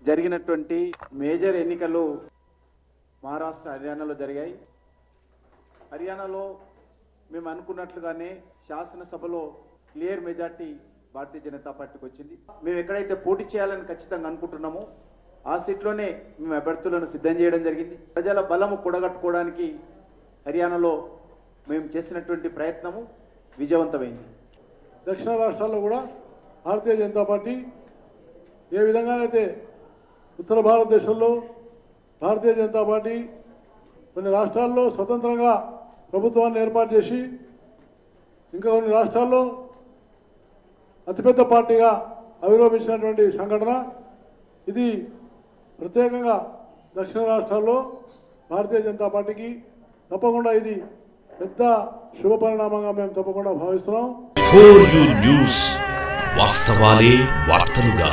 జరిగినటువంటి మేజర్ ఎన్నికలు మహారాష్ట్ర హర్యానాలో జరిగాయి. హర్యానాలో మేము అనుకున్నట్లుగానే శాసనసభలో క్లియర్ మెజార్టీ భారతీయ జనతా పార్టీకి వచ్చింది. మేము ఎక్కడైతే పోటీ చేయాలని ఖచ్చితంగా అనుకుంటున్నామో ఆ సీట్లోనే మేము అభ్యర్థులను సిద్ధం చేయడం జరిగింది. ప్రజల బలము కూడగట్టుకోవడానికి హర్యానాలో మేము చేసినటువంటి ప్రయత్నము విజయవంతమైంది. దక్షిణ రాష్ట్రాల్లో కూడా భారతీయ జనతా పార్టీ ఏ విధంగానైతే ఉత్తర భారతదేశంలో భారతీయ జనతా పార్టీ కొన్ని రాష్ట్రాల్లో స్వతంత్రంగా ప్రభుత్వాన్ని ఏర్పాటు చేసి ఇంకా కొన్ని రాష్ట్రాల్లో అతిపెద్ద పార్టీగా ఆవిర్భవించినటువంటి సంఘటన ఇది. ప్రత్యేకంగా దక్షిణ రాష్ట్రాల్లో భారతీయ జనతా పార్టీకి తప్పకుండా ఇది పెద్ద శుభ పరిణామంగా మేము తప్పకుండా భావిస్తున్నాం. ఫోర్ యూ న్యూస్ వాస్తవాలే వార్తలుగా.